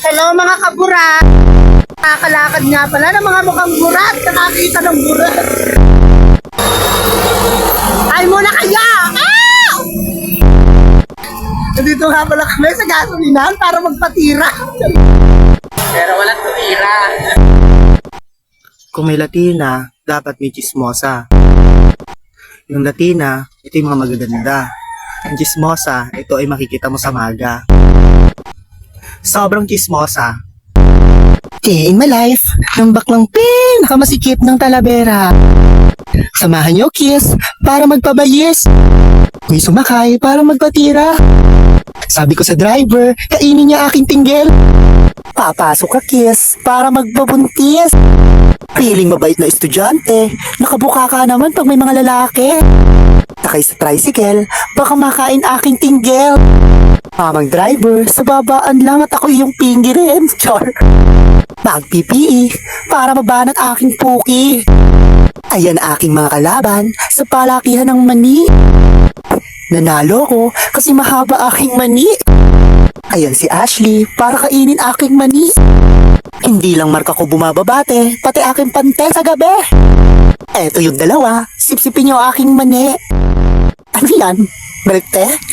Hello mga kaburat! Nakakalakad nga pala ng mga mukhang burat. Nakakita ng burat. Ay muna kaya! Ah! Nandito nga pala kami sa gasolinahan para magpatira. Pero walang tumira. Kung may Latina, dapat may chismosa. Yung Latina, ito yung mga magaganda. Yung chismosa, ito ay makikita mo sa maga. Sobrang chismosa. In my life, ng baklang pinakamasikip ng Talavera. Samahan niyo, kiss, para magpabayis. May sumakay para magpatira. Sabi ko sa driver, kainin niya aking tinggel. Papasok ka, kiss, para magpabuntis. Piling mabait na estudyante, nakabuka ka naman pag may mga lalaki. Sakay sa tricycle, baka makain aking tinggel. Mamang driver, sa babaan lang at ako yung pinggirin. Char. Mag-PPE, para mabanat aking puki. Ayan aking mga kalaban sa palakihan ng mani. Nanalo ko kasi mahaba aking mani. Ayan si Ashley para kainin aking mani. Hindi lang marka ko bumababate, pati aking pante sa gabi. Eto yung dalawa, sipsipin niyo aking mani. Ano yan? Balikte?